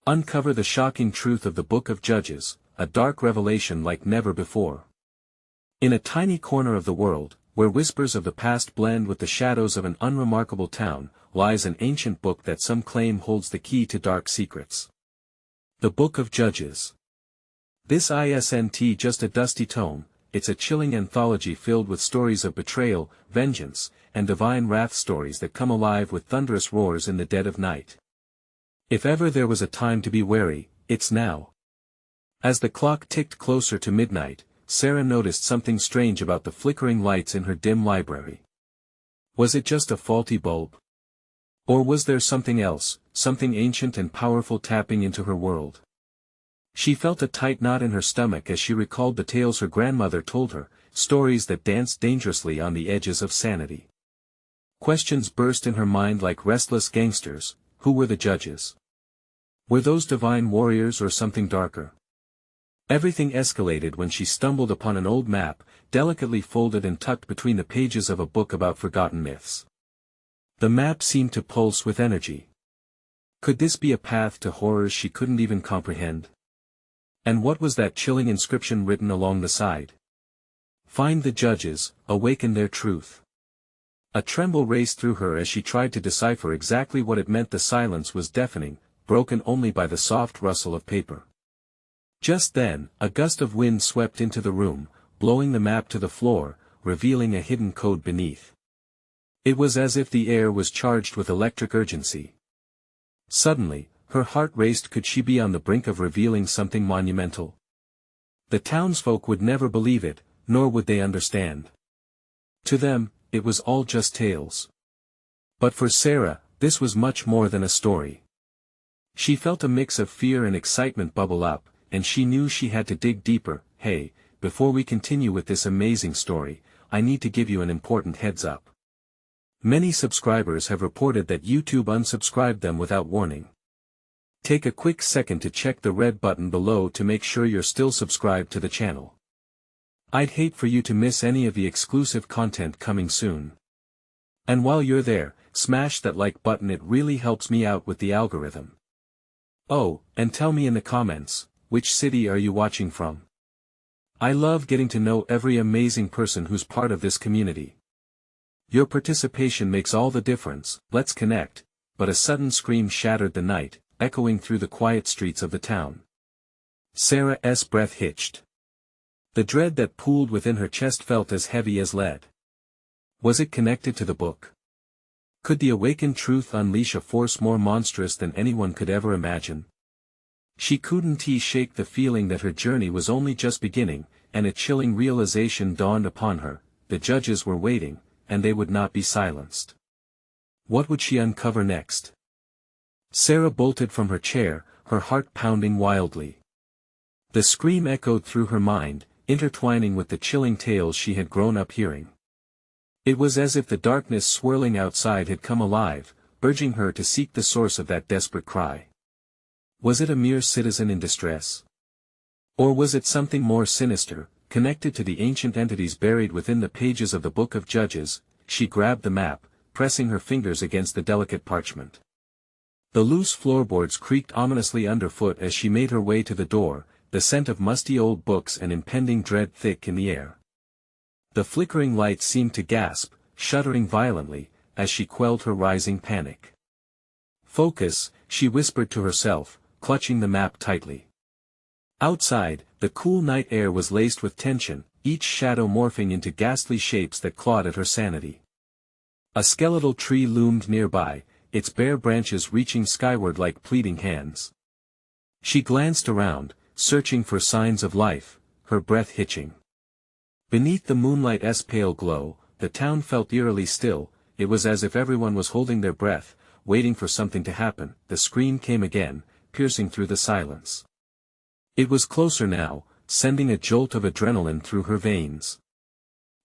Uncover the shocking truth of the Book of Judges, a dark revelation like never before. In a tiny corner of the world, where whispers of the past blend with the shadows of an unremarkable town, lies an ancient book that some claim holds the key to dark secrets. The Book of Judges. This isn't just a dusty tome, it's a chilling anthology filled with stories of betrayal, vengeance, and divine wrath, stories that come alive with thunderous roars in the dead of night. If ever there was a time to be wary, it's now. As the clock ticked closer to midnight, Sarah noticed something strange about the flickering lights in her dim library. Was it just a faulty bulb? Or was there something else, something ancient and powerful tapping into her world? She felt a tight knot in her stomach as she recalled the tales her grandmother told her, stories that danced dangerously on the edges of sanity. Questions burst in her mind like restless gangsters. Who were the judges? Were those divine warriors or something darker? Everything escalated when she stumbled upon an old map, delicately folded and tucked between the pages of a book about forgotten myths. The map seemed to pulse with energy. Could this be a path to horrors she couldn't even comprehend? And what was that chilling inscription written along the side? Find the judges, awaken their truth. A tremble raced through her as she tried to decipher exactly what it meant. The silence was deafening, broken only by the soft rustle of paper. Just then, a gust of wind swept into the room, blowing the map to the floor, revealing a hidden code beneath. It was as if the air was charged with electric urgency. Suddenly, her heart raced. Could she be on the brink of revealing something monumental? The townsfolk would never believe it, nor would they understand. To them, it was all just tales. But for Sarah, this was much more than a story. She felt a mix of fear and excitement bubble up, and she knew she had to dig deeper. Hey, before we continue with this amazing story, I need to give you an important heads up. Many subscribers have reported that YouTube unsubscribed them without warning. Take a quick second to check the red button below to make sure you're still subscribed to the channel. I'd hate for you to miss any of the exclusive content coming soon. And while you're there, smash that like button, it really helps me out with the algorithm. Oh, and tell me in the comments, which city are you watching from? I love getting to know every amazing person who's part of this community. Your participation makes all the difference. Let's connect. But a sudden scream shattered the night, echoing through the quiet streets of the town. Sarah's breath hitched. The dread that pooled within her chest felt as heavy as lead. Was it connected to the book? Could the awakened truth unleash a force more monstrous than anyone could ever imagine? She couldn't shake the feeling that her journey was only just beginning, and a chilling realization dawned upon her: the judges were waiting, and they would not be silenced. What would she uncover next? Sarah bolted from her chair, her heart pounding wildly. The scream echoed through her mind, intertwining with the chilling tales she had grown up hearing. It was as if the darkness swirling outside had come alive, urging her to seek the source of that desperate cry. Was it a mere citizen in distress? Or was it something more sinister, connected to the ancient entities buried within the pages of the Book of Judges? She grabbed the map, pressing her fingers against the delicate parchment. The loose floorboards creaked ominously underfoot as she made her way to the door, the scent of musty old books and impending dread thick in the air. The flickering lights seemed to gasp, shuddering violently, as she quelled her rising panic. Focus, she whispered to herself, clutching the map tightly. Outside, the cool night air was laced with tension, each shadow morphing into ghastly shapes that clawed at her sanity. A skeletal tree loomed nearby, its bare branches reaching skyward like pleading hands. She glanced around, searching for signs of life, her breath hitching. Beneath the moonlight's pale glow, the town felt eerily still. It was as if everyone was holding their breath, waiting for something to happen. The scream came again, piercing through the silence. It was closer now, sending a jolt of adrenaline through her veins.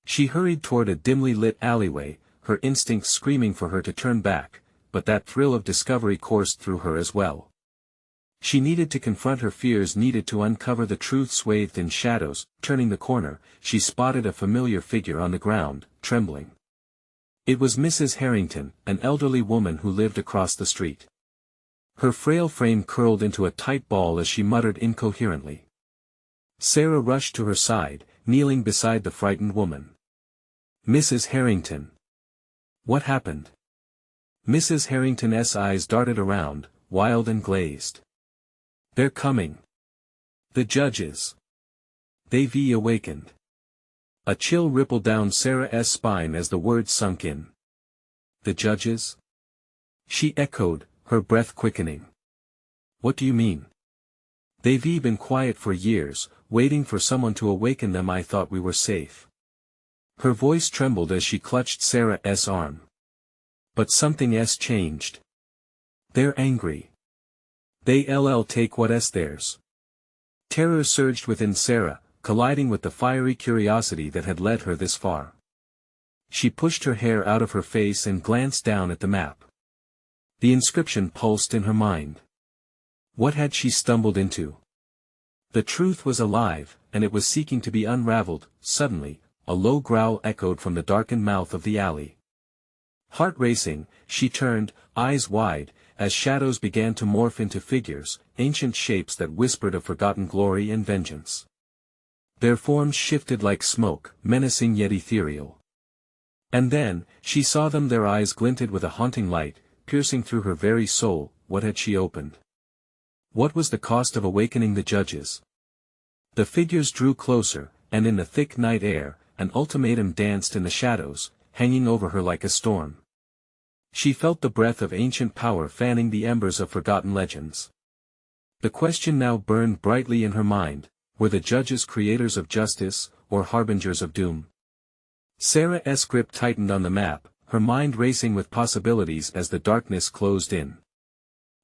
She hurried toward a dimly lit alleyway, her instincts screaming for her to turn back, but that thrill of discovery coursed through her as well. She needed to confront her fears, needed to uncover the truth swathed in shadows. Turning the corner, she spotted a familiar figure on the ground, trembling. It was Mrs. Harrington, an elderly woman who lived across the street. Her frail frame curled into a tight ball as she muttered incoherently. Sarah rushed to her side, kneeling beside the frightened woman. "Mrs. Harrington. What happened?" Mrs. Harrington's eyes darted around, wild and glazed. "They're coming. The judges. They've awakened." A chill rippled down Sarah's spine as the words sunk in. "The judges?" she echoed, her breath quickening. "What do you mean?" "They've been quiet for years, waiting for someone to awaken them. I thought we were safe." Her voice trembled as she clutched Sarah's arm. "But something's changed. They're angry. They'll take what's theirs." Terror surged within Sarah, colliding with the fiery curiosity that had led her this far. She pushed her hair out of her face and glanced down at the map. The inscription pulsed in her mind. What had she stumbled into? The truth was alive, and it was seeking to be unraveled. Suddenly, a low growl echoed from the darkened mouth of the alley. Heart racing, she turned, eyes wide, as shadows began to morph into figures, ancient shapes that whispered of forgotten glory and vengeance. Their forms shifted like smoke, menacing yet ethereal. And then, she saw them. Their eyes glinted with a haunting light, piercing through her very soul. What had she opened? What was the cost of awakening the judges? The figures drew closer, and in the thick night air, an ultimatum danced in the shadows, hanging over her like a storm. She felt the breath of ancient power fanning the embers of forgotten legends. The question now burned brightly in her mind: were the judges creators of justice, or harbingers of doom? Sarah's grip tightened on the map, her mind racing with possibilities as the darkness closed in.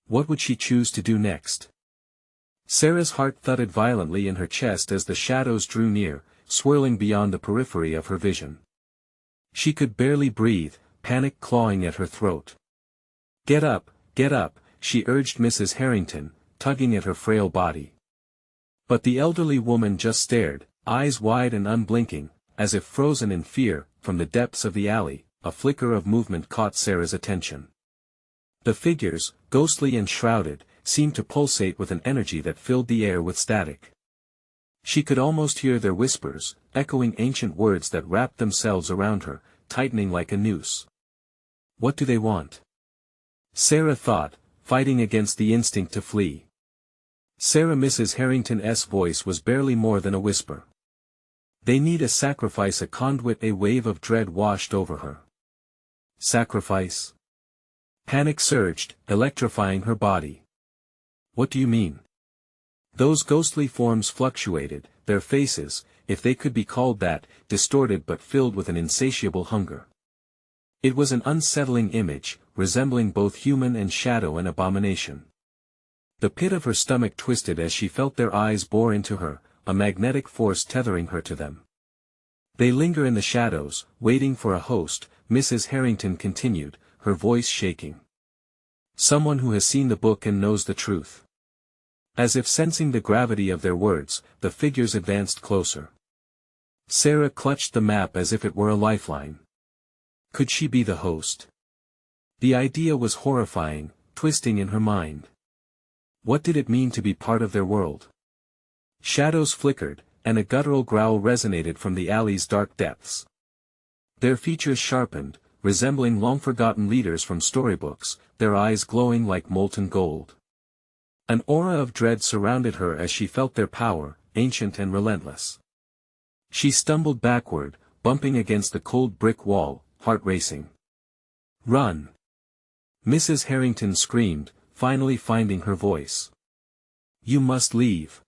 What would she choose to do next? Sarah's heart thudded violently in her chest as the shadows drew near, swirling beyond the periphery of her vision. She could barely breathe, panic clawing at her throat. Get up," she urged Mrs. Harrington, tugging at her frail body. But the elderly woman just stared, eyes wide and unblinking, as if frozen in fear. From the depths of the alley, a flicker of movement caught Sarah's attention. The figures, ghostly and shrouded, seemed to pulsate with an energy that filled the air with static. She could almost hear their whispers, echoing ancient words that wrapped themselves around her, tightening like a noose. What do they want? Sarah thought, fighting against the instinct to flee. Mrs. Harrington's voice was barely more than a whisper. They need a sacrifice, a conduit. A wave of dread washed over her. Sacrifice? Panic surged, electrifying her body. What do you mean? Those ghostly forms fluctuated, their faces, if they could be called that, distorted but filled with an insatiable hunger. It was an unsettling image, resembling both human and shadow and abomination. The pit of her stomach twisted as she felt their eyes bore into her, a magnetic force tethering her to them. They linger in the shadows, waiting for a host, Mrs. Harrington continued, her voice shaking. Someone who has seen the book and knows the truth. As if sensing the gravity of their words, the figures advanced closer. Sarah clutched the map as if it were a lifeline. Could she be the host? The idea was horrifying, twisting in her mind. What did it mean to be part of their world? Shadows flickered, and a guttural growl resonated from the alley's dark depths. Their features sharpened, resembling long-forgotten leaders from storybooks, their eyes glowing like molten gold. An aura of dread surrounded her as she felt their power, ancient and relentless. She stumbled backward, bumping against the cold brick wall, heart racing. "Run!" Mrs. Harrington screamed, finally finding her voice. "You must leave."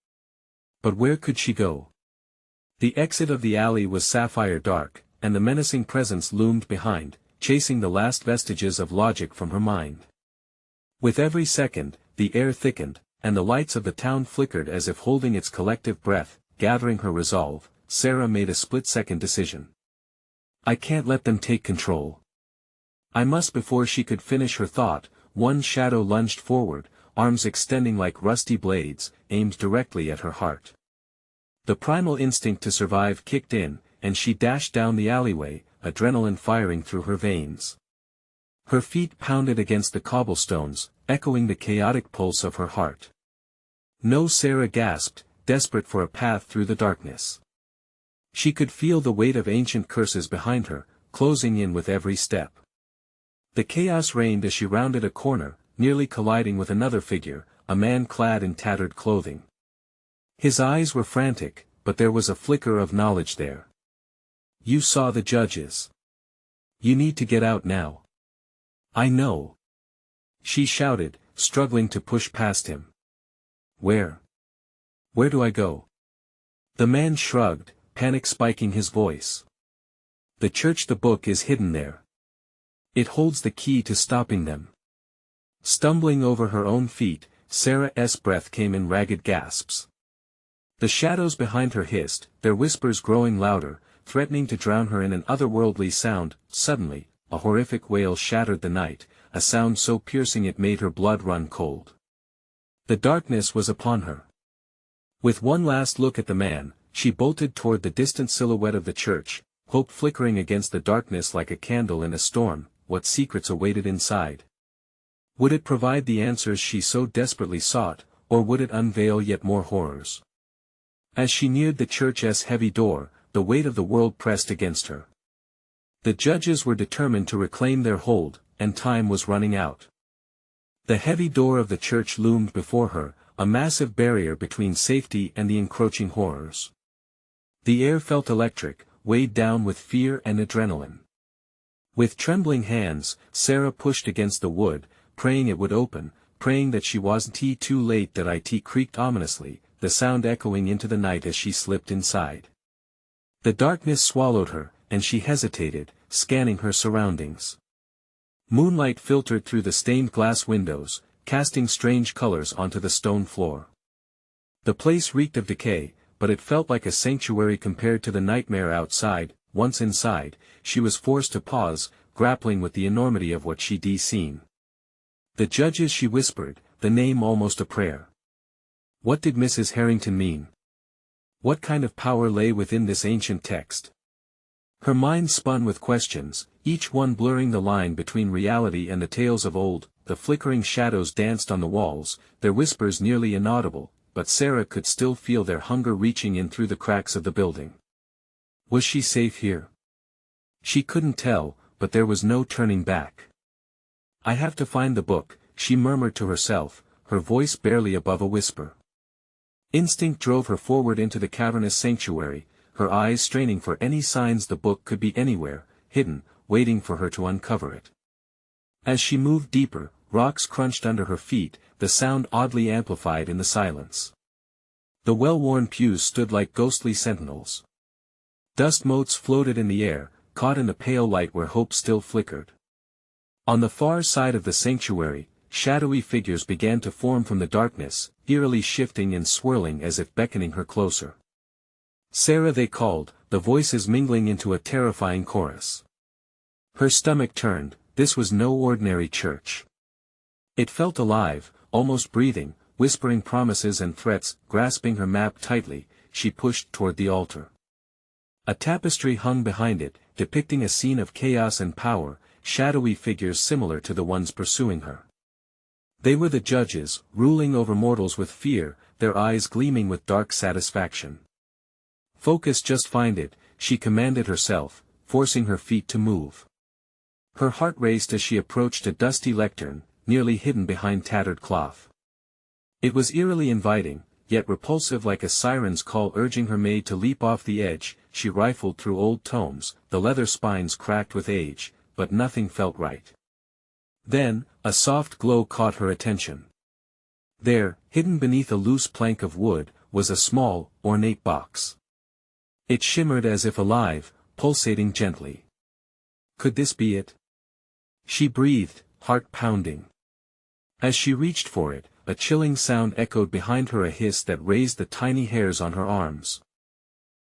But where could she go? The exit of the alley was sapphire dark, and the menacing presence loomed behind, chasing the last vestiges of logic from her mind. With every second, the air thickened, and the lights of the town flickered as if holding its collective breath. Gathering her resolve, Sarah made a split-second decision. I can't let them take control. I must. Before she could finish her thought, one shadow lunged forward, arms extending like rusty blades, aimed directly at her heart. The primal instinct to survive kicked in, and she dashed down the alleyway, adrenaline firing through her veins. Her feet pounded against the cobblestones, echoing the chaotic pulse of her heart. "No," Sarah gasped, desperate for a path through the darkness. She could feel the weight of ancient curses behind her, closing in with every step. The chaos reigned as she rounded a corner, nearly colliding with another figure, a man clad in tattered clothing. His eyes were frantic, but there was a flicker of knowledge there. "You saw the judges. You need to get out now." "I know," she shouted, struggling to push past him. Where do I go?" The man shrugged, panic spiking his voice. "The church, the book is hidden there. It holds the key to stopping them." Stumbling over her own feet, Sarah's breath came in ragged gasps. The shadows behind her hissed, their whispers growing louder, threatening to drown her in an otherworldly sound. Suddenly, a horrific wail shattered the night, a sound so piercing it made her blood run cold. The darkness was upon her. With one last look at the man, she bolted toward the distant silhouette of the church, hope flickering against the darkness like a candle in a storm. What secrets awaited inside? Would it provide the answers she so desperately sought, or would it unveil yet more horrors? As she neared the church's heavy door, the weight of the world pressed against her. The judges were determined to reclaim their hold, and time was running out. The heavy door of the church loomed before her, a massive barrier between safety and the encroaching horrors. The air felt electric, weighed down with fear and adrenaline. With trembling hands, Sarah pushed against the wood, praying it would open, praying that she wasn't too late. That it creaked ominously, the sound echoing into the night as she slipped inside. The darkness swallowed her, and she hesitated, scanning her surroundings. Moonlight filtered through the stained glass windows, casting strange colors onto the stone floor. The place reeked of decay, but it felt like a sanctuary compared to the nightmare outside. Once inside, she was forced to pause, grappling with the enormity of what she'd seen. "The judges," she whispered, the name almost a prayer. What did Mrs. Harrington mean? What kind of power lay within this ancient text? Her mind spun with questions, each one blurring the line between reality and the tales of old. The flickering shadows danced on the walls, their whispers nearly inaudible, but Sarah could still feel their hunger reaching in through the cracks of the building. Was she safe here? She couldn't tell, but there was no turning back. "I have to find the book," she murmured to herself, her voice barely above a whisper. Instinct drove her forward into the cavernous sanctuary, her eyes straining for any signs the book could be anywhere, hidden, waiting for her to uncover it. As she moved deeper, rocks crunched under her feet, the sound oddly amplified in the silence. The well-worn pews stood like ghostly sentinels. Dust motes floated in the air, caught in the pale light where hope still flickered. On the far side of the sanctuary, shadowy figures began to form from the darkness, eerily shifting and swirling as if beckoning her closer. "Sarah," they called, the voices mingling into a terrifying chorus. Her stomach turned. This was no ordinary church. It felt alive, almost breathing, whispering promises and threats. Grasping her map tightly, she pushed toward the altar. A tapestry hung behind it, depicting a scene of chaos and power, shadowy figures similar to the ones pursuing her. They were the judges, ruling over mortals with fear, their eyes gleaming with dark satisfaction. "Focus, just find it," she commanded herself, forcing her feet to move. Her heart raced as she approached a dusty lectern, nearly hidden behind tattered cloth. It was eerily inviting, yet repulsive, like a siren's call urging her maid to leap off the edge. She rifled through old tomes, the leather spines cracked with age, but nothing felt right. Then, a soft glow caught her attention. There, hidden beneath a loose plank of wood, was a small, ornate box. It shimmered as if alive, pulsating gently. Could this be it? She breathed, heart pounding. As she reached for it, a chilling sound echoed behind her, a hiss that raised the tiny hairs on her arms.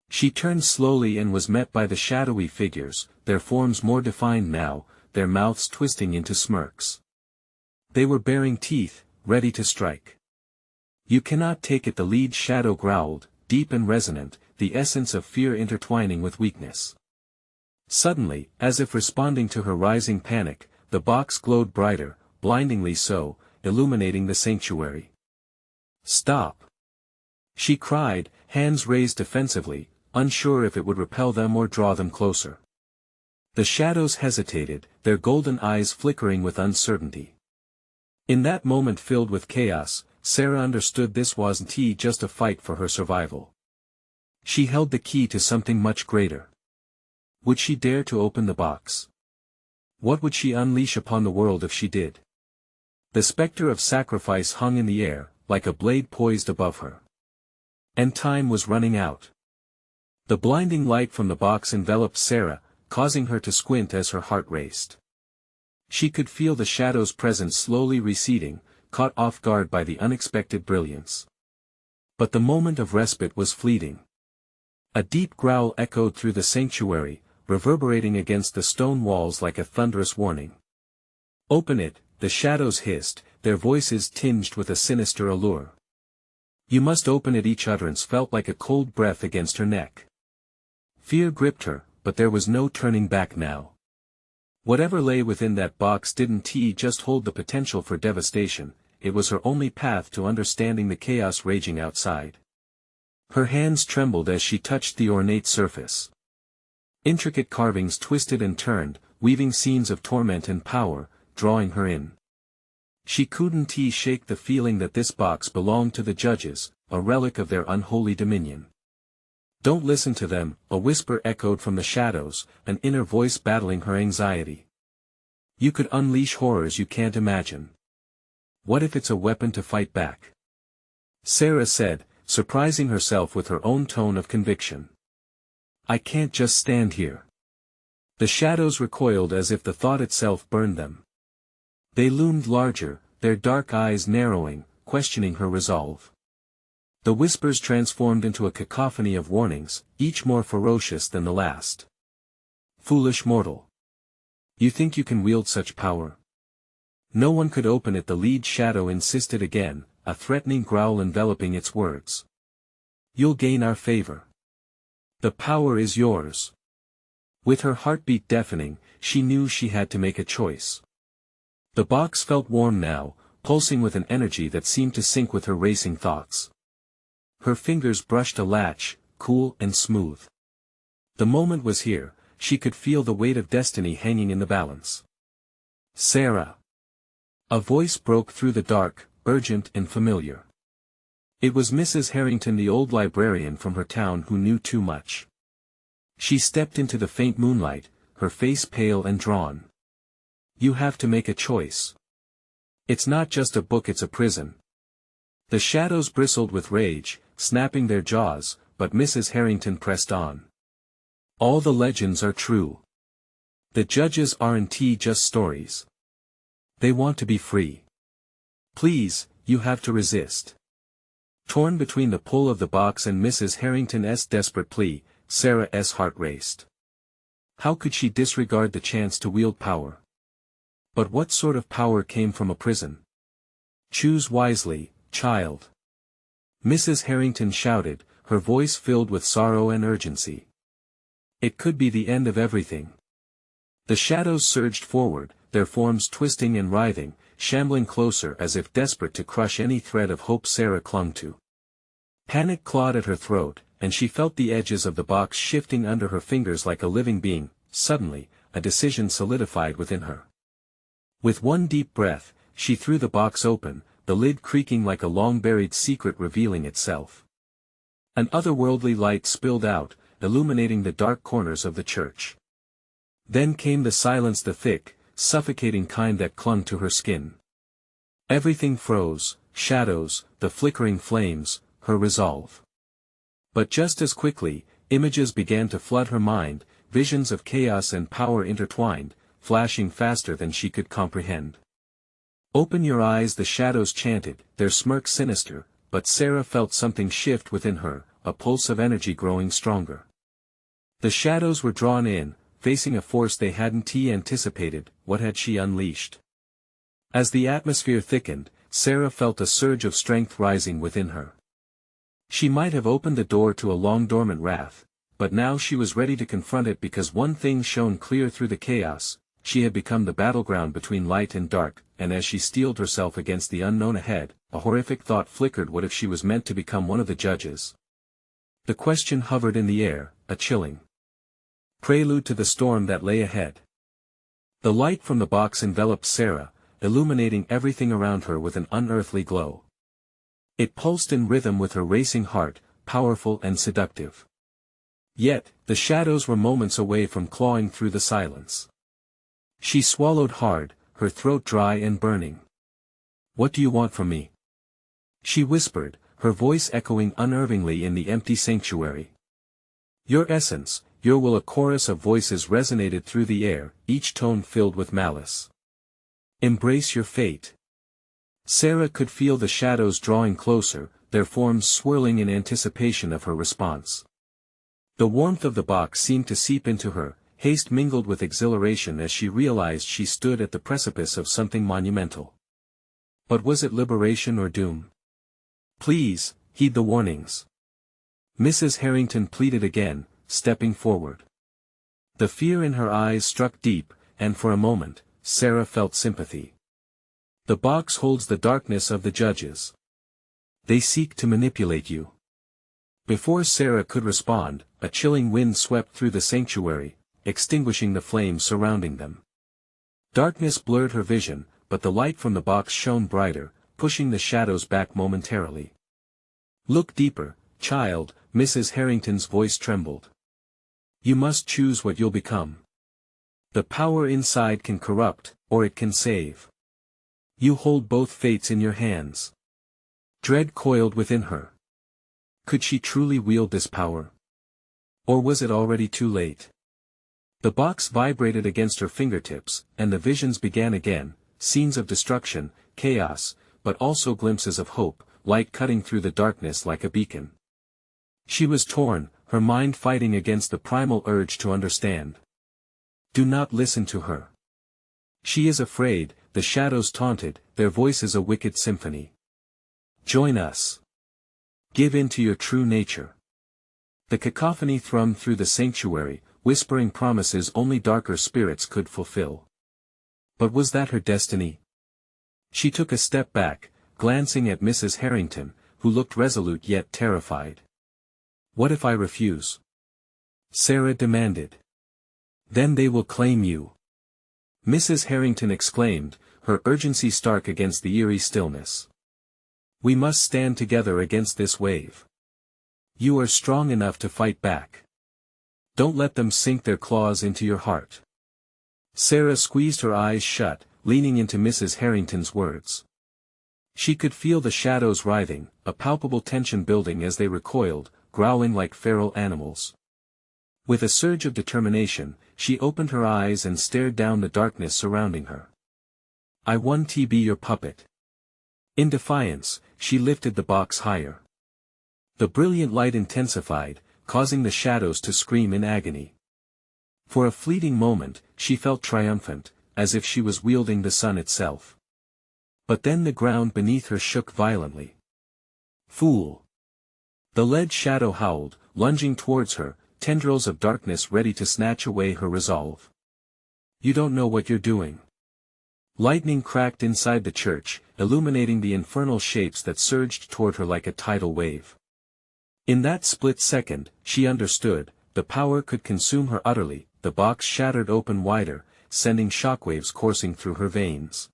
She turned slowly and was met by the shadowy figures, their forms more defined now, their mouths twisting into smirks. They were baring teeth, ready to strike. "You cannot take it," the lead shadow growled, deep and resonant, the essence of fear intertwining with weakness. Suddenly, as if responding to her rising panic, the box glowed brighter, blindingly so, illuminating the sanctuary. "Stop!" she cried, hands raised defensively, unsure if it would repel them or draw them closer. The shadows hesitated, their golden eyes flickering with uncertainty. In that moment filled with chaos, Sarah understood this wasn't just a fight for her survival. She held the key to something much greater. Would she dare to open the box? What would she unleash upon the world if she did? The specter of sacrifice hung in the air, like a blade poised above her. And time was running out. The blinding light from the box enveloped Sarah, causing her to squint as her heart raced. She could feel the shadow's presence slowly receding, caught off guard by the unexpected brilliance. But the moment of respite was fleeting. A deep growl echoed through the sanctuary, reverberating against the stone walls like a thunderous warning. "Open it," the shadows hissed, their voices tinged with a sinister allure. "You must open it." Each utterance felt like a cold breath against her neck. Fear gripped her, but there was no turning back now. Whatever lay within that box didn't just hold the potential for devastation, it was her only path to understanding the chaos raging outside. Her hands trembled as she touched the ornate surface. Intricate carvings twisted and turned, weaving scenes of torment and power, drawing her in. She couldn't shake the feeling that this box belonged to the judges, a relic of their unholy dominion. "Don't listen to them," a whisper echoed from the shadows, an inner voice battling her anxiety. "You could unleash horrors you can't imagine. What if it's a weapon to fight back?" Sarah said, surprising herself with her own tone of conviction. "I can't just stand here." The shadows recoiled as if the thought itself burned them. They loomed larger, their dark eyes narrowing, questioning her resolve. The whispers transformed into a cacophony of warnings, each more ferocious than the last. "Foolish mortal. You think you can wield such power? No one could open it," the lead shadow insisted again, a threatening growl enveloping its words. "You'll gain our favor. The power is yours." With her heartbeat deafening, she knew she had to make a choice. The box felt warm now, pulsing with an energy that seemed to sync with her racing thoughts. Her fingers brushed a latch, cool and smooth. The moment was here, she could feel the weight of destiny hanging in the balance. "Sarah!" A voice broke through the dark, urgent and familiar. It was Mrs. Harrington, the old librarian from her town who knew too much. She stepped into the faint moonlight, her face pale and drawn. "You have to make a choice. It's not just a book, it's a prison." The shadows bristled with rage, snapping their jaws, but Mrs. Harrington pressed on. "All the legends are true. The judges aren't just stories. They want to be free. Please, you have to resist." Torn between the pull of the box and Mrs. Harrington's desperate plea, Sarah's heart raced. How could she disregard the chance to wield power? But what sort of power came from a prison? "Choose wisely, child," Mrs. Harrington shouted, her voice filled with sorrow and urgency. "It could be the end of everything." The shadows surged forward, their forms twisting and writhing, shambling closer as if desperate to crush any thread of hope Sarah clung to. Panic clawed at her throat, and she felt the edges of the box shifting under her fingers like a living being. Suddenly, a decision solidified within her. With one deep breath, she threw the box open, the lid creaking like a long-buried secret revealing itself. An otherworldly light spilled out, illuminating the dark corners of the church. Then came the silence, the thick, suffocating kind that clung to her skin. Everything froze, shadows, the flickering flames, her resolve. But just as quickly, images began to flood her mind, visions of chaos and power intertwined, flashing faster than she could comprehend. "Open your eyes," the shadows chanted, their smirk sinister, but Sarah felt something shift within her, a pulse of energy growing stronger. The shadows were drawn in, facing a force they hadn't anticipated. What had she unleashed? As the atmosphere thickened, Sarah felt a surge of strength rising within her. She might have opened the door to a long-dormant wrath, but now she was ready to confront it because one thing shone clear through the chaos: she had become the battleground between light and dark, and as she steeled herself against the unknown ahead, a horrific thought flickered: what if she was meant to become one of the judges? The question hovered in the air, a chilling prelude to the storm that lay ahead. The light from the box enveloped Sarah, illuminating everything around her with an unearthly glow. It pulsed in rhythm with her racing heart, powerful and seductive. Yet, the shadows were moments away from clawing through the silence. She swallowed hard, her throat dry and burning. "What do you want from me?" she whispered, her voice echoing unnervingly in the empty sanctuary. "Your essence, your will." A chorus of voices resonated through the air, each tone filled with malice. "Embrace your fate." Sarah could feel the shadows drawing closer, their forms swirling in anticipation of her response. The warmth of the box seemed to seep into her, haste mingled with exhilaration as she realized she stood at the precipice of something monumental. But was it liberation or doom? "Please, heed the warnings," Mrs. Harrington pleaded again, stepping forward. The fear in her eyes struck deep, and for a moment, Sarah felt sympathy. "The box holds the darkness of the judges. They seek to manipulate you." Before Sarah could respond, a chilling wind swept through the sanctuary, extinguishing the flames surrounding them. Darkness blurred her vision, but the light from the box shone brighter, pushing the shadows back momentarily. "Look deeper, child," Mrs. Harrington's voice trembled. "You must choose what you'll become. The power inside can corrupt, or it can save. You hold both fates in your hands." Dread coiled within her. Could she truly wield this power? Or was it already too late? The box vibrated against her fingertips, and the visions began again, scenes of destruction, chaos, but also glimpses of hope, light cutting through the darkness like a beacon. She was torn, her mind fighting against the primal urge to understand. "Do not listen to her. She is afraid," the shadows taunted, their voices a wicked symphony. "Join us. Give in to your true nature." The cacophony thrummed through the sanctuary, whispering promises only darker spirits could fulfill. But was that her destiny? She took a step back, glancing at Mrs. Harrington, who looked resolute yet terrified. "What if I refuse?" Sarah demanded. "Then they will claim you," Mrs. Harrington exclaimed, her urgency stark against the eerie stillness. "We must stand together against this wave. You are strong enough to fight back. Don't let them sink their claws into your heart." Sarah squeezed her eyes shut, leaning into Mrs. Harrington's words. She could feel the shadows writhing, a palpable tension building as they recoiled, growling like feral animals. With a surge of determination, she opened her eyes and stared down the darkness surrounding her. "I want to be your puppet." In defiance, she lifted the box higher. The brilliant light intensified, causing the shadows to scream in agony. For a fleeting moment, she felt triumphant, as if she was wielding the sun itself. But then the ground beneath her shook violently. "Fool!" The lead shadow howled, lunging towards her, tendrils of darkness ready to snatch away her resolve. "You don't know what you're doing." Lightning cracked inside the church, illuminating the infernal shapes that surged toward her like a tidal wave. In that split second, she understood, the power could consume her utterly. The box shattered open wider, sending shockwaves coursing through her veins.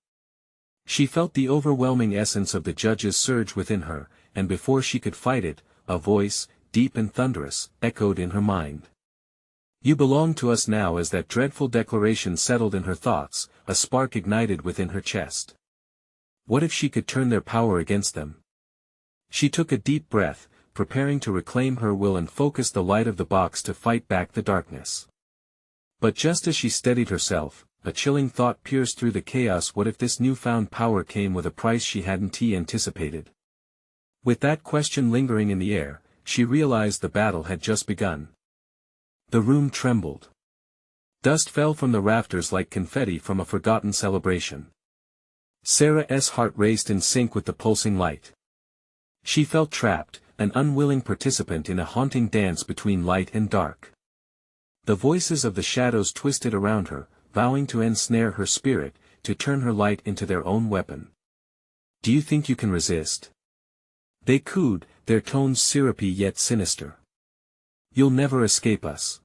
She felt the overwhelming essence of the judges surge within her, and before she could fight it, a voice, deep and thunderous, echoed in her mind. "You belong to us now." As that dreadful declaration settled in her thoughts, a spark ignited within her chest. What if she could turn their power against them? She took a deep breath, preparing to reclaim her will and focus the light of the box to fight back the darkness. But just as she steadied herself, a chilling thought pierced through the chaos. What if this newfound power came with a price she hadn't anticipated? With that question lingering in the air, she realized the battle had just begun. The room trembled. Dust fell from the rafters like confetti from a forgotten celebration. Sarah's heart raced in sync with the pulsing light. She felt trapped, an unwilling participant in a haunting dance between light and dark. The voices of the shadows twisted around her, vowing to ensnare her spirit, to turn her light into their own weapon. "Do you think you can resist?" they cooed, their tones syrupy yet sinister. "You'll never escape us.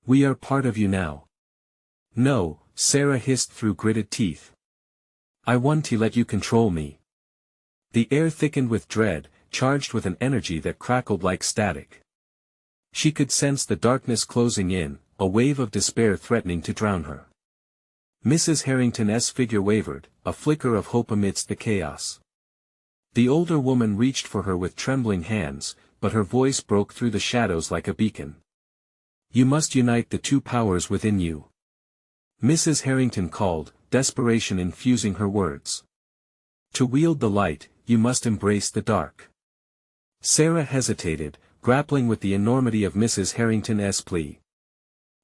We are part of you now." "No," Sarah hissed through gritted teeth. "I want to let you control me." The air thickened with dread, charged with an energy that crackled like static. She could sense the darkness closing in, a wave of despair threatening to drown her. Mrs. Harrington's figure wavered, a flicker of hope amidst the chaos. The older woman reached for her with trembling hands, but her voice broke through the shadows like a beacon. "You must unite the two powers within you." Mrs. Harrington called, desperation infusing her words. "To wield the light, you must embrace the dark." Sarah hesitated, grappling with the enormity of Mrs. Harrington's plea.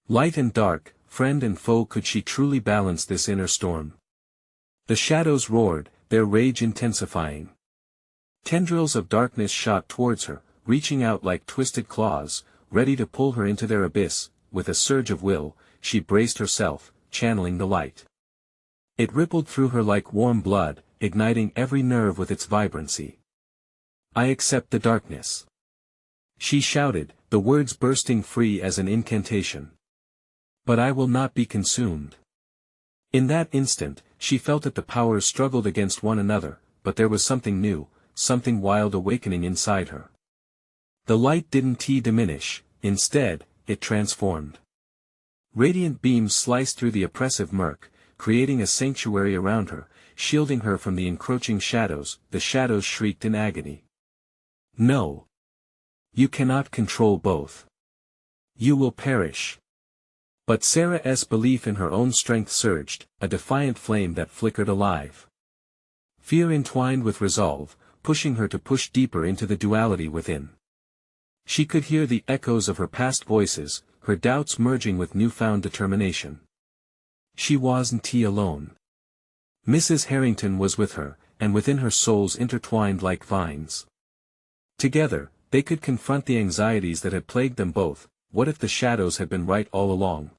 Light and dark, friend and foe, could she truly balance this inner storm? The shadows roared, their rage intensifying. Tendrils of darkness shot towards her, reaching out like twisted claws, ready to pull her into their abyss. With a surge of will, she braced herself, channeling the light. It rippled through her like warm blood, igniting every nerve with its vibrancy. "I accept the darkness," she shouted, the words bursting free as an incantation. "But I will not be consumed." In that instant, she felt that the powers struggled against one another, but there was something new, something wild awakening inside her. The light didn't diminish, instead, it transformed. Radiant beams sliced through the oppressive murk, creating a sanctuary around her, shielding her from the encroaching shadows. The shadows shrieked in agony. "No! You cannot control both. You will perish." But Sarah's belief in her own strength surged, a defiant flame that flickered alive. Fear entwined with resolve, pushing her to push deeper into the duality within. She could hear the echoes of her past voices, her doubts merging with newfound determination. She wasn't alone. Mrs. Harrington was with her, and within her souls intertwined like vines. Together, they could confront the anxieties that had plagued them both. What if the shadows had been right all along?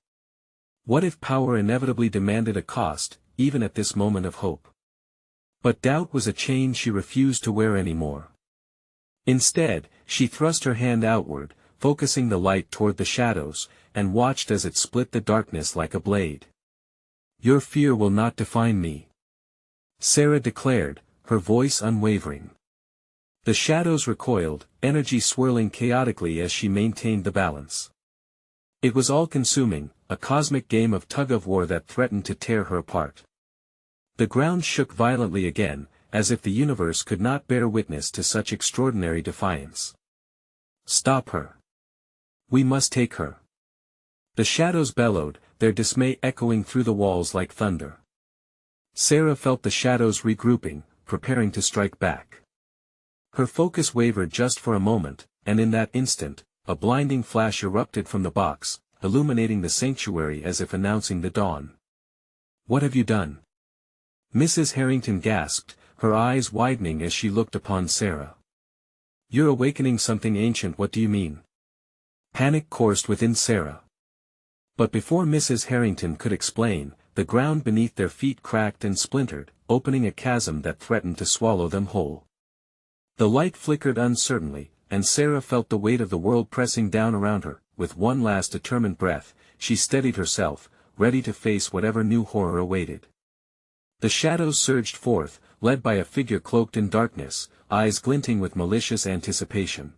What if power inevitably demanded a cost, even at this moment of hope? But doubt was a chain she refused to wear anymore. Instead, she thrust her hand outward, focusing the light toward the shadows, and watched as it split the darkness like a blade. "Your fear will not define me," Sarah declared, her voice unwavering. The shadows recoiled, energy swirling chaotically as she maintained the balance. It was all-consuming, a cosmic game of tug-of-war that threatened to tear her apart. The ground shook violently again, as if the universe could not bear witness to such extraordinary defiance. "Stop her. We must take her." The shadows bellowed, their dismay echoing through the walls like thunder. Sarah felt the shadows regrouping, preparing to strike back. Her focus wavered just for a moment, and in that instant, a blinding flash erupted from the box, illuminating the sanctuary as if announcing the dawn. "What have you done?" Mrs. Harrington gasped, her eyes widening as she looked upon Sarah. "You're awakening something ancient. What do you mean?" Panic coursed within Sarah. But before Mrs. Harrington could explain, the ground beneath their feet cracked and splintered, opening a chasm that threatened to swallow them whole. The light flickered uncertainly, and Sarah felt the weight of the world pressing down around her. With one last determined breath, she steadied herself, ready to face whatever new horror awaited. The shadows surged forth, led by a figure cloaked in darkness, eyes glinting with malicious anticipation.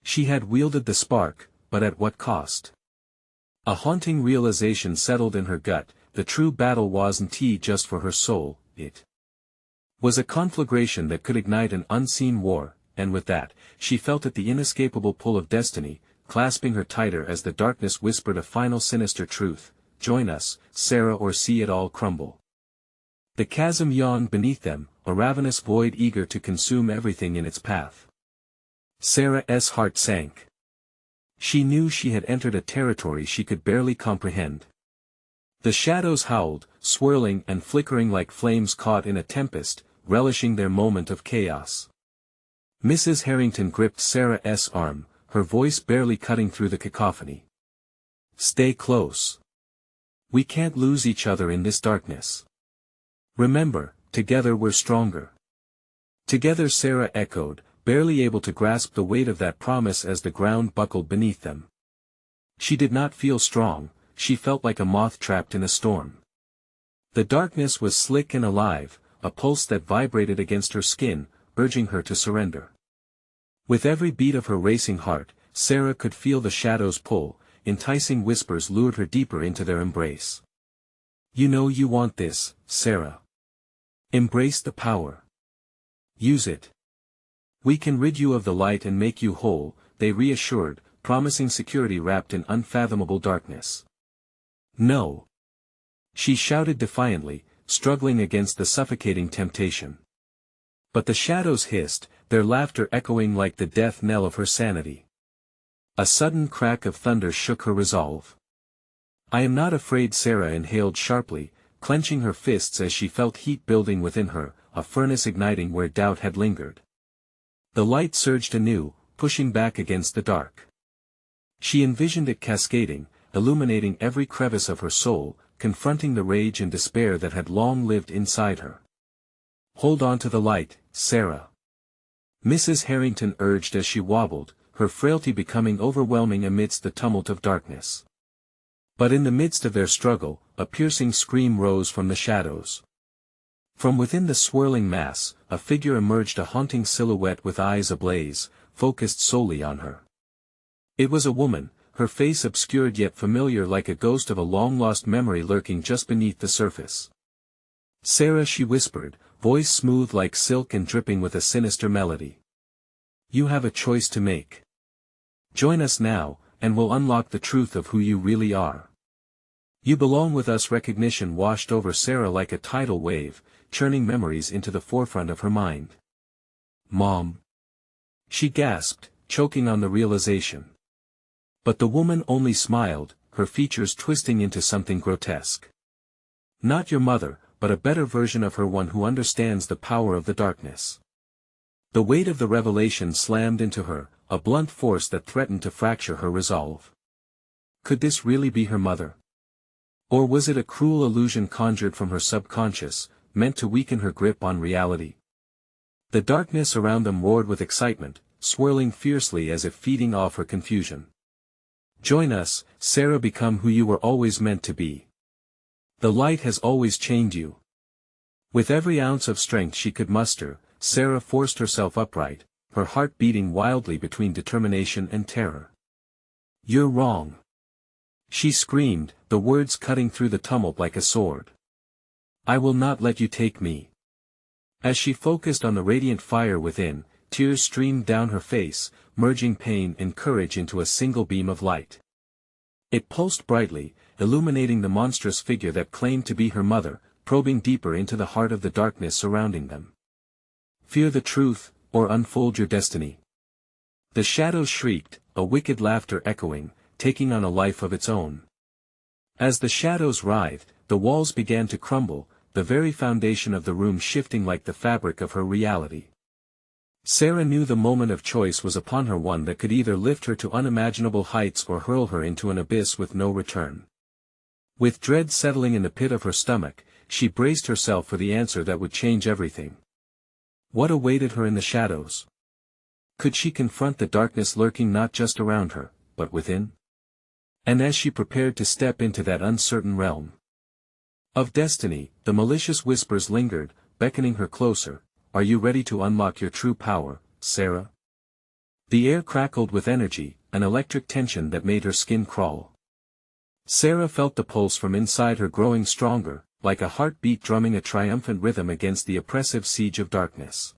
She had wielded the spark, but at what cost? A haunting realization settled in her gut: the true battle wasn't just for her soul, it was a conflagration that could ignite an unseen war, and with that, she felt it the inescapable pull of destiny, clasping her tighter as the darkness whispered a final sinister truth: "Join us, Sarah, or see it all crumble." The chasm yawned beneath them, a ravenous void eager to consume everything in its path. Sarah's heart sank. She knew she had entered a territory she could barely comprehend. The shadows howled, swirling and flickering like flames caught in a tempest, relishing their moment of chaos. Mrs. Harrington gripped Sarah's arm, her voice barely cutting through the cacophony. "Stay close. We can't lose each other in this darkness. Remember, together we're stronger. Together, Sarah echoed, barely able to grasp the weight of that promise as the ground buckled beneath them. She did not feel strong, she felt like a moth trapped in a storm. The darkness was slick and alive, a pulse that vibrated against her skin, urging her to surrender. With every beat of her racing heart, Sarah could feel the shadows pull, enticing whispers lured her deeper into their embrace. You know you want this, Sarah. Embrace the power. Use it. We can rid you of the light and make you whole, they reassured, promising security wrapped in unfathomable darkness. No. She shouted defiantly, struggling against the suffocating temptation. But the shadows hissed, their laughter echoing like the death knell of her sanity. A sudden crack of thunder shook her resolve. I am not afraid, Sarah inhaled sharply, clenching her fists as she felt heat building within her, a furnace igniting where doubt had lingered. The light surged anew, pushing back against the dark. She envisioned it cascading, illuminating every crevice of her soul, confronting the rage and despair that had long lived inside her. Hold on to the light, Sarah. Mrs. Harrington urged as she wobbled, her frailty becoming overwhelming amidst the tumult of darkness. But in the midst of their struggle, a piercing scream rose from the shadows. From within the swirling mass, a figure emerged, a haunting silhouette with eyes ablaze, focused solely on her. It was a woman, her face obscured yet familiar like a ghost of a long-lost memory lurking just beneath the surface. Sarah, she whispered, voice smooth like silk and dripping with a sinister melody. You have a choice to make. Join us now, and we'll unlock the truth of who you really are. You belong with us. Recognition washed over Sarah like a tidal wave, churning memories into the forefront of her mind. Mom. She gasped, choking on the realization. But the woman only smiled, her features twisting into something grotesque. Not your mother, but a better version of her, one who understands the power of the darkness. The weight of the revelation slammed into her, a blunt force that threatened to fracture her resolve. Could this really be her mother? Or was it a cruel illusion conjured from her subconscious, meant to weaken her grip on reality? The darkness around them roared with excitement, swirling fiercely as if feeding off her confusion. Join us, Sarah, become who you were always meant to be. The light has always chained you. With every ounce of strength she could muster, Sarah forced herself upright, her heart beating wildly between determination and terror. You're wrong. She screamed, the words cutting through the tumult like a sword. I will not let you take me. As she focused on the radiant fire within, tears streamed down her face, merging pain and courage into a single beam of light. It pulsed brightly, illuminating the monstrous figure that claimed to be her mother, probing deeper into the heart of the darkness surrounding them. Fear the truth, or unfold your destiny. The shadows shrieked, a wicked laughter echoing, taking on a life of its own. As the shadows writhed, the walls began to crumble, the very foundation of the room shifting like the fabric of her reality. Sarah knew the moment of choice was upon her, one that could either lift her to unimaginable heights or hurl her into an abyss with no return. With dread settling in the pit of her stomach, she braced herself for the answer that would change everything. What awaited her in the shadows? Could she confront the darkness lurking not just around her, but within? And as she prepared to step into that uncertain realm of destiny, the malicious whispers lingered, beckoning her closer. Are you ready to unlock your true power, Sarah? The air crackled with energy, an electric tension that made her skin crawl. Sarah felt the pulse from inside her growing stronger, like a heartbeat drumming a triumphant rhythm against the oppressive siege of darkness.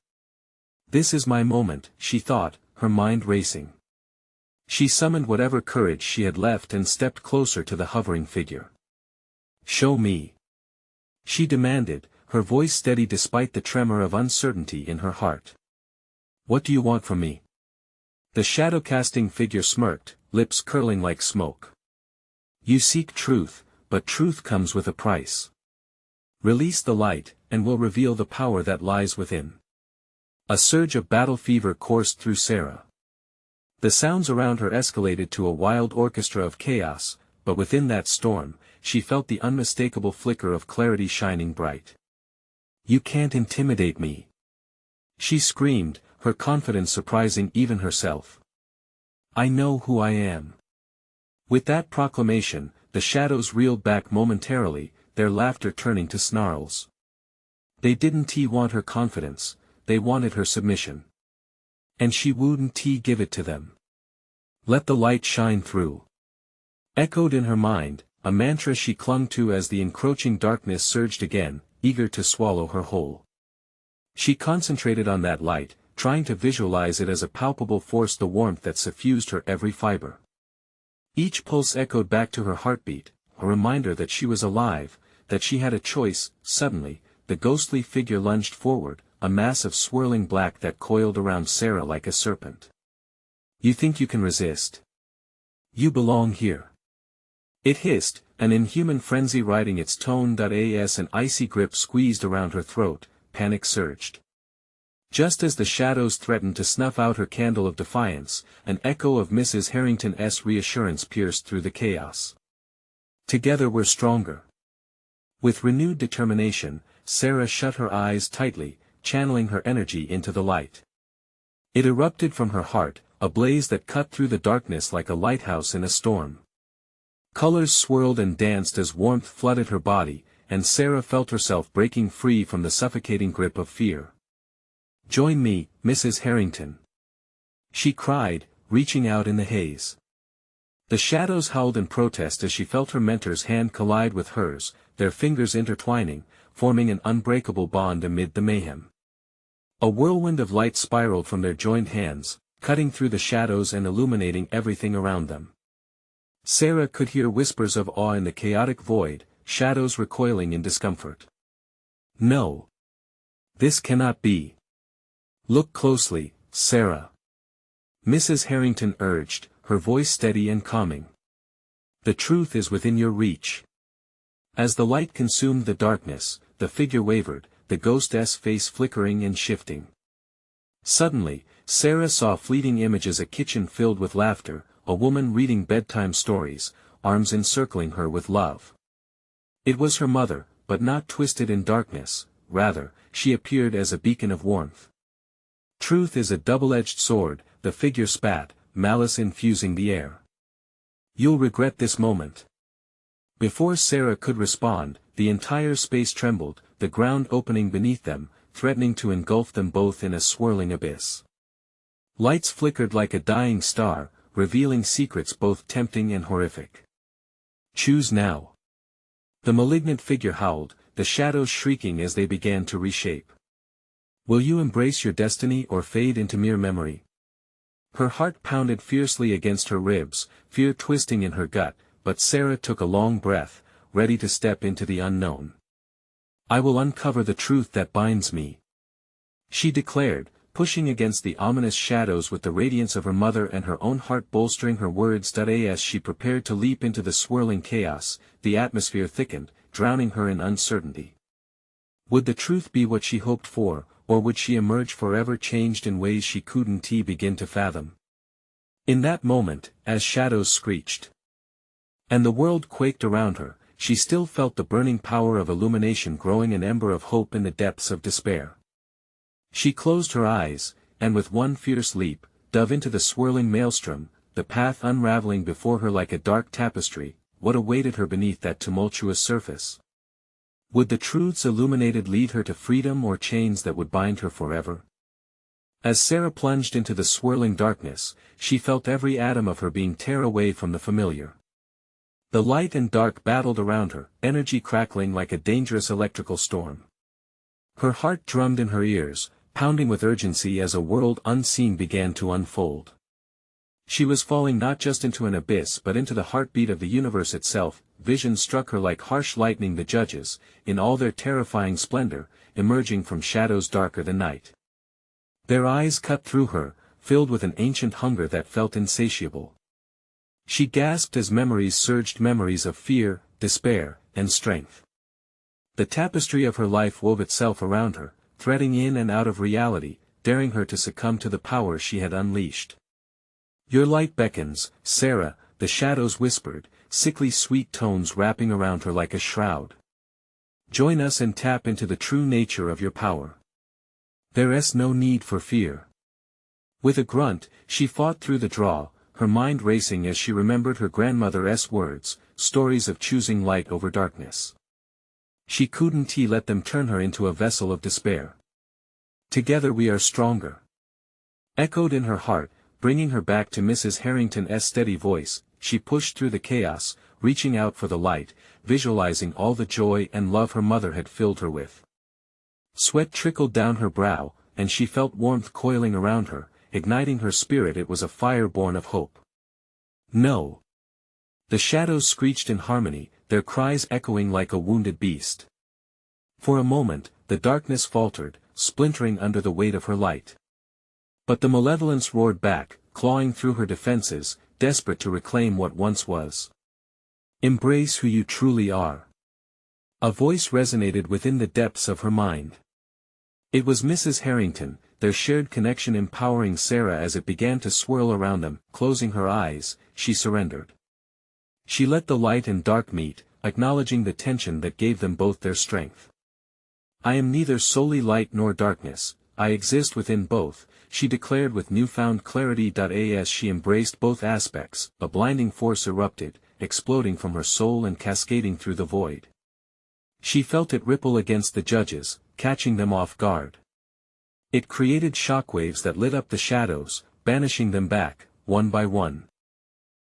This is my moment, she thought, her mind racing. She summoned whatever courage she had left and stepped closer to the hovering figure. Show me. She demanded, her voice steady despite the tremor of uncertainty in her heart. What do you want from me? The shadow-casting figure smirked, lips curling like smoke. You seek truth, but truth comes with a price. Release the light, and we'll reveal the power that lies within. A surge of battle fever coursed through Sarah. The sounds around her escalated to a wild orchestra of chaos, but within that storm, she felt the unmistakable flicker of clarity shining bright. "You can't intimidate me!" she screamed, her confidence surprising even herself. "I know who I am." With that proclamation, the shadows reeled back momentarily, their laughter turning to snarls. They didn't want her confidence, they wanted her submission. And she wouldn't give it to them. "Let the light shine through," echoed in her mind, a mantra she clung to as the encroaching darkness surged again, eager to swallow her whole. She concentrated on that light, trying to visualize it as a palpable force, the warmth that suffused her every fiber. Each pulse echoed back to her heartbeat, a reminder that she was alive, that she had a choice. Suddenly, the ghostly figure lunged forward, a mass of swirling black that coiled around Sarah like a serpent. "You think you can resist? You belong here," it hissed, an inhuman frenzy riding its tone. As an icy grip squeezed around her throat, panic surged. Just as the shadows threatened to snuff out her candle of defiance, an echo of Mrs. Harrington's reassurance pierced through the chaos. "Together we're stronger." With renewed determination, Sarah shut her eyes tightly, channeling her energy into the light. It erupted from her heart, a blaze that cut through the darkness like a lighthouse in a storm. Colors swirled and danced as warmth flooded her body, and Sarah felt herself breaking free from the suffocating grip of fear. "Join me, Mrs. Harrington," she cried, reaching out in the haze. The shadows howled in protest as she felt her mentor's hand collide with hers, their fingers intertwining, forming an unbreakable bond amid the mayhem. A whirlwind of light spiraled from their joined hands, cutting through the shadows and illuminating everything around them. Sarah could hear whispers of awe in the chaotic void, shadows recoiling in discomfort. "No. This cannot be. Look closely, Sarah," Mrs. Harrington urged, her voice steady and calming. "The truth is within your reach." As the light consumed the darkness, the figure wavered, the ghost's face flickering and shifting. Suddenly, Sarah saw fleeting images: a kitchen filled with laughter, a woman reading bedtime stories, arms encircling her with love. It was her mother, but not twisted in darkness, rather, she appeared as a beacon of warmth. "Truth is a double-edged sword," the figure spat, malice infusing the air. "You'll regret this moment." Before Sarah could respond, the entire space trembled, the ground opening beneath them, threatening to engulf them both in a swirling abyss. Lights flickered like a dying star, revealing secrets both tempting and horrific. "Choose now." The malignant figure howled, the shadows shrieking as they began to reshape. "Will you embrace your destiny or fade into mere memory?" Her heart pounded fiercely against her ribs, fear twisting in her gut, but Sarah took a long breath, ready to step into the unknown. "I will uncover the truth that binds me," she declared, pushing against the ominous shadows with the radiance of her mother and her own heart bolstering her words. As she prepared to leap into the swirling chaos, the atmosphere thickened, drowning her in uncertainty. Would the truth be what she hoped for, or would she emerge forever changed in ways she couldn't begin to fathom? In that moment, as shadows screeched, and the world quaked around her, she still felt the burning power of illumination growing, an ember of hope in the depths of despair. She closed her eyes, and with one fierce leap, dove into the swirling maelstrom, the path unraveling before her like a dark tapestry. What awaited her beneath that tumultuous surface? Would the truths illuminated lead her to freedom or chains that would bind her forever? As Sarah plunged into the swirling darkness, she felt every atom of her being tear away from the familiar. The light and dark battled around her, energy crackling like a dangerous electrical storm. Her heart drummed in her ears, pounding with urgency as a world unseen began to unfold. She was falling not just into an abyss but into the heartbeat of the universe itself. Vision struck her like harsh lightning: the judges, in all their terrifying splendor, emerging from shadows darker than night. Their eyes cut through her, filled with an ancient hunger that felt insatiable. She gasped as memories surged, memories of fear, despair, and strength. The tapestry of her life wove itself around her, threading in and out of reality, daring her to succumb to the power she had unleashed. "Your light beckons, Sarah," the shadows whispered, sickly sweet tones wrapping around her like a shroud. Join us and tap into the true nature of your power. There's no need for fear. With a grunt, she fought through the draw, her mind racing as she remembered her grandmother's words, stories of choosing light over darkness. She couldn't let them turn her into a vessel of despair. Together we are stronger. Echoed in her heart, bringing her back to Mrs. Harrington's steady voice, she pushed through the chaos, reaching out for the light, visualizing all the joy and love her mother had filled her with. Sweat trickled down her brow, and she felt warmth coiling around her, igniting her spirit. It was a fire born of hope. No. The shadows screeched in harmony, their cries echoing like a wounded beast. For a moment, the darkness faltered, splintering under the weight of her light. But the malevolence roared back, clawing through her defenses, desperate to reclaim what once was. Embrace who you truly are. A voice resonated within the depths of her mind. It was Mrs. Harrington, their shared connection empowering Sarah as it began to swirl around them. Closing her eyes, she surrendered. She let the light and dark meet, acknowledging the tension that gave them both their strength. I am neither solely light nor darkness, I exist within both, she declared with newfound clarity. As she embraced both aspects, a blinding force erupted, exploding from her soul and cascading through the void. She felt it ripple against the judges, catching them off guard. It created shockwaves that lit up the shadows, banishing them back, one by one.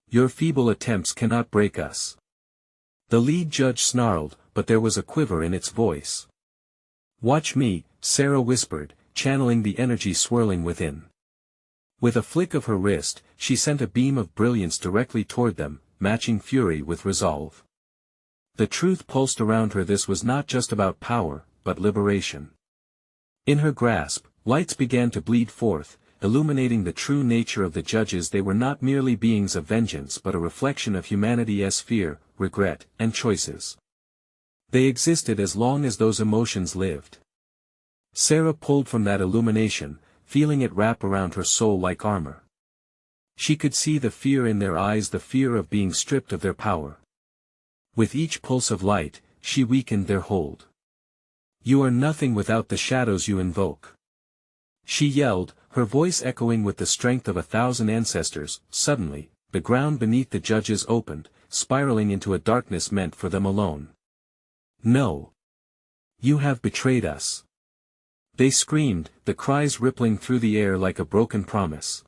Your feeble attempts cannot break us. The lead judge snarled, but there was a quiver in its voice. Watch me, Sarah whispered, channeling the energy swirling within. With a flick of her wrist, she sent a beam of brilliance directly toward them, matching fury with resolve. The truth pulsed around her. This was not just about power, but liberation. In her grasp, lights began to bleed forth, illuminating the true nature of the judges. They were not merely beings of vengeance but a reflection of humanity's fear, regret, and choices. They existed as long as those emotions lived. Sarah pulled from that illumination, feeling it wrap around her soul like armor. She could see the fear in their eyes, the fear of being stripped of their power. With each pulse of light, she weakened their hold. You are nothing without the shadows you invoke. She yelled, her voice echoing with the strength of 1,000 ancestors. Suddenly, the ground beneath the judges opened, spiraling into a darkness meant for them alone. No. You have betrayed us. They screamed, the cries rippling through the air like a broken promise.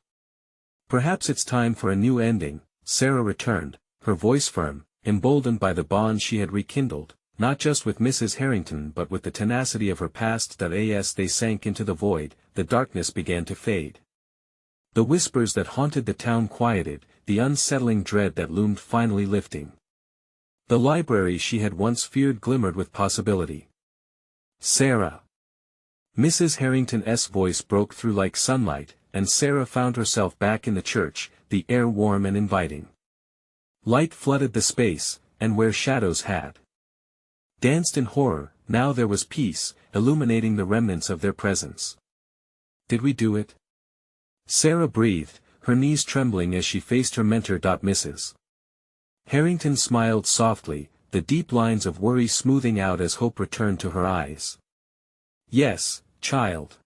Perhaps it's time for a new ending, Sarah returned, her voice firm, emboldened by the bond she had rekindled, not just with Mrs. Harrington but with the tenacity of her past. As they sank into the void, the darkness began to fade. The whispers that haunted the town quieted, the unsettling dread that loomed finally lifting. The library she had once feared glimmered with possibility. Sarah. Mrs. Harrington's voice broke through like sunlight, and Sarah found herself back in the church, the air warm and inviting. Light flooded the space, and where shadows had danced in horror, now there was peace, illuminating the remnants of their presence. Did we do it? Sarah breathed, her knees trembling as she faced her mentor. Mrs. Harrington smiled softly, the deep lines of worry smoothing out as hope returned to her eyes. Yes, child.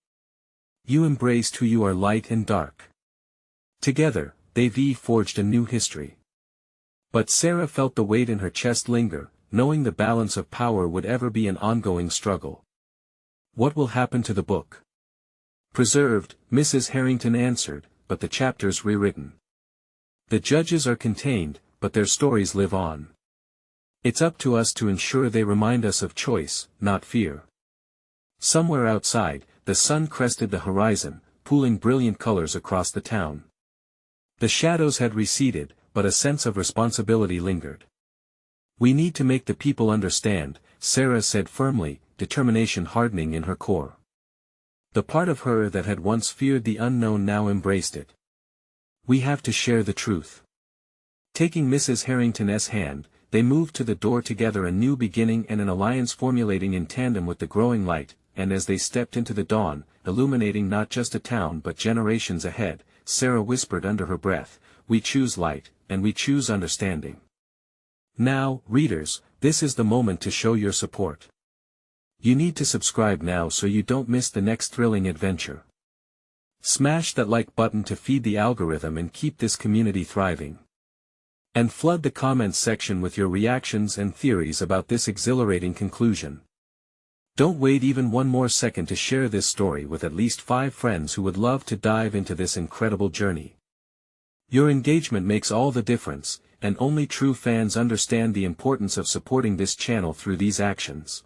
You embraced who you are, light and dark. Together, they've forged a new history. But Sarah felt the weight in her chest linger, knowing the balance of power would ever be an ongoing struggle. What will happen to the book? Preserved, Mrs. Harrington answered, but the chapters rewritten. The judges are contained, but their stories live on. It's up to us to ensure they remind us of choice, not fear. Somewhere outside, the sun crested the horizon, pooling brilliant colors across the town. The shadows had receded, but a sense of responsibility lingered. We need to make the people understand, Sarah said firmly, determination hardening in her core. The part of her that had once feared the unknown now embraced it. We have to share the truth. Taking Mrs. Harrington's hand, they moved to the door together, a new beginning and an alliance formulating in tandem with the growing light, and as they stepped into the dawn, illuminating not just a town but generations ahead, Sarah whispered under her breath, we choose light, and we choose understanding. Now, readers, this is the moment to show your support. You need to subscribe now so you don't miss the next thrilling adventure. Smash that like button to feed the algorithm and keep this community thriving. And flood the comments section with your reactions and theories about this exhilarating conclusion. Don't wait even one more second to share this story with at least 5 friends who would love to dive into this incredible journey. Your engagement makes all the difference, and only true fans understand the importance of supporting this channel through these actions.